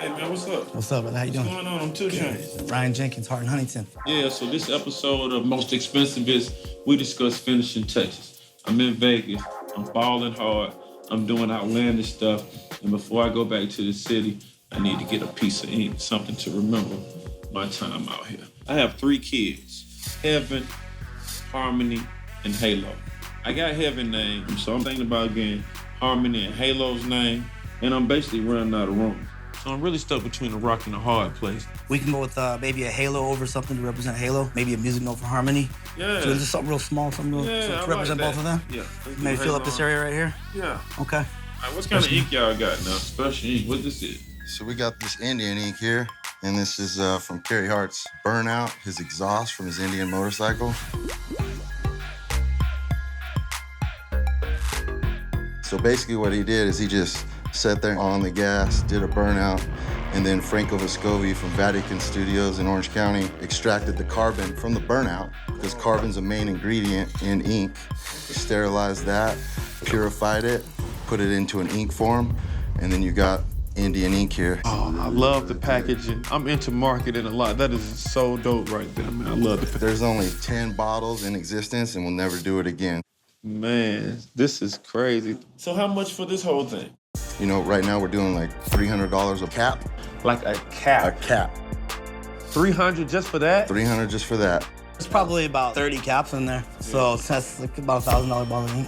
Hey, man, what's up? What's up, brother? How you doing? What's going on? I'm too Chainz. Ryan Jenkins, Hart Huntington. Yeah, so this episode of Most Expensivest, we discuss finishing touches. I'm in Vegas. I'm balling hard. I'm doing outlandish stuff. And before I go back to the city, I need to get a piece of ink, something to remember my time out here. I have 3 kids, Heaven, Harmony, and Halo. I got Heaven name, so I'm thinking about getting Harmony and Halo's name, and I'm basically running out of room. So I'm really stuck between a rock and a hard place. We can go with maybe a halo over something to represent Halo, maybe a music note for Harmony. Yeah. So just something real small, something real, to represent both of them? Yeah. Maybe fill up this area right here? Yeah. Okay. All right, what kind of ink y'all got now? Special ink, what this is? So we got this Indian ink here, and this is from Kerry Hart's Burnout, his exhaust from his Indian motorcycle. So basically what he did is he just sat there on the gas, did a burnout, and then Franco Vescovi from Vatican Studios in Orange County extracted the carbon from the burnout, because carbon's a main ingredient in ink. Sterilized that, purified it, put it into an ink form, and then you got Indian ink here. Oh, I love the packaging. I'm into marketing a lot. That is so dope right there, man. I love the packaging. There's only 10 bottles in existence, and we'll never do it again. Man, this is crazy. So how much for this whole thing? You know, right now we're doing like $300 a cap. Like a cap? A cap. 300 just for that? 300 just for that. There's probably about 30 caps in there. So that's like about a $1,000 bottle of ink.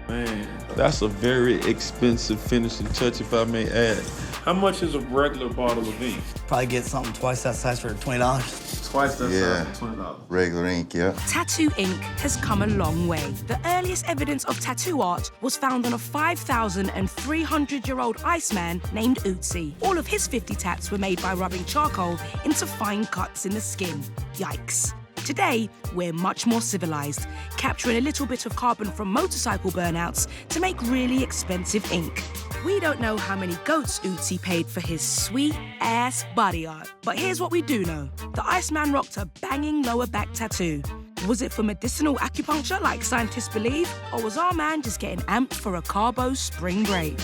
Man, that's a very expensive finishing touch, if I may add. How much is a regular bottle of ink? Probably get something twice that size for $20. Twice that Yeah. size for $20. Regular ink, yeah. Tattoo ink has come a long way. The earliest evidence of tattoo art was found on a 5,300-year-old Iceman named Ötzi. All of his 50 tats were made by rubbing charcoal into fine cuts in the skin. Yikes. Today, we're much more civilized, capturing a little bit of carbon from motorcycle burnouts to make really expensive ink. We don't know how many goats Ötzi paid for his sweet-ass body art, but here's what we do know. The Iceman rocked a banging lower back tattoo. Was it for medicinal acupuncture, like scientists believe, or was our man just getting amped for a carbo spring break?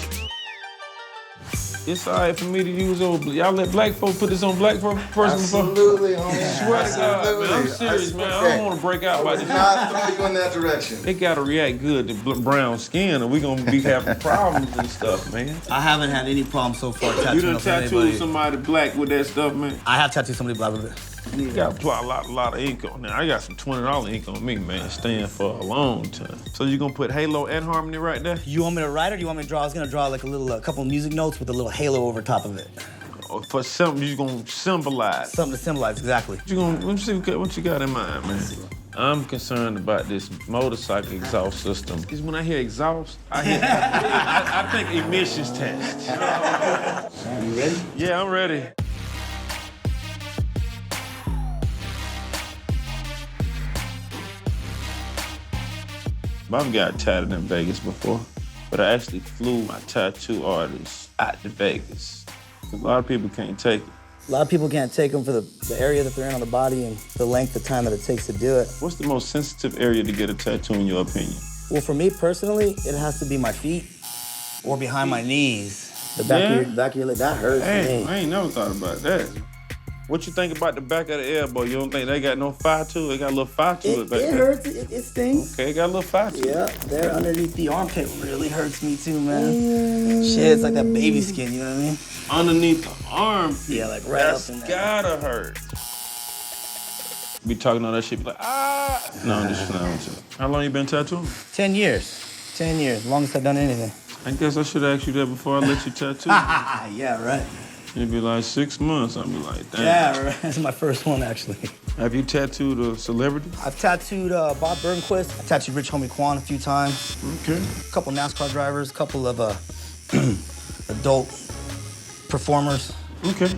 It's all right for me to use old. Y'all let black folks put this on black person before? Absolutely, homie. Swear to God, man. I'm serious, man. I don't want to break out by this. Not throw you in that direction. They gotta react good to brown skin, or we gonna be having problems and stuff, man. I haven't had any problems so far You tattooing done up tattooed anybody. somebody black with that stuff, man? I have tattooed somebody black with it. You gotta apply a lot of ink on there. I got some $20 ink on me, man. Staying for a long time. So you gonna put Halo and Harmony right there? You want me to write or do you want me to draw? I was gonna draw like a couple music notes with a little halo over top of it. Or for something you gonna symbolize? Something to symbolize, exactly. Let me see what you got in mind, man. I'm concerned about this motorcycle exhaust system. Because when I hear exhaust, I think emissions test. You ready? Yeah, I'm ready. I've got tatted in Vegas before, but I actually flew my tattoo artist out to Vegas. A lot of people can't take it. A lot of people can't take them for the area that they're in on the body and the length of time that it takes to do it. What's the most sensitive area to get a tattoo in your opinion? Well, for me personally, it has to be my feet or behind my knees. The back of your leg, that hurts Hey, me. I ain't never thought about that. What you think about the back of the elbow? You don't think they got no fire to it? They got a little fire to it back It there. hurts, it stings. Okay, it got a little fire to it. Yeah, there underneath the armpit really hurts me too, man. Shit, it's like that baby skin, you know what I mean? Underneath the arm. Yeah, like right up in there. Gotta hurt. Be talking all that shit, be like, ah. No, I'm just playing with you. How long you been tattooing? 10 years. 10 years, longest I've done anything. I guess I should ask you that before I let you tattoo. Yeah, right. You'd be like 6 months. I'd be like, damn. Yeah, right. That's my first one, actually. Have you tattooed a celebrity? I've tattooed Bob Burnquist. I tattooed Rich Homie Quan a few times. Okay. A couple NASCAR drivers, a couple of adult performers. Okay.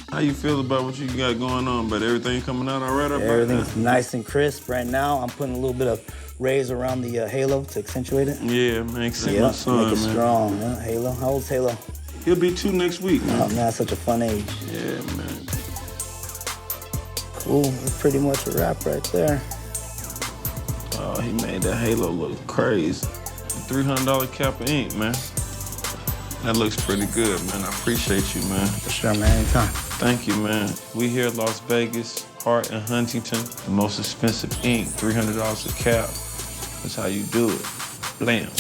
How you feel about what you got going on? But everything coming out all right up Everything's nice and crisp right now. I'm putting a little bit of rays around the halo to accentuate it. Yeah, man. See Yeah, my son, make it man. strong. Yeah, Halo. How old's Halo? He'll be 2 next week, man. Oh, man, that's such a fun age. Yeah, man. Cool. That's pretty much a wrap right there. Oh, he made that Halo look crazy. $300 cap of ink, man. That looks pretty good, man. I appreciate you, man. For sure, man. Anytime. Thank you, man. We here in Las Vegas, Hart and Huntington, the most expensive ink, $300 a cap. That's how you do it. Blam.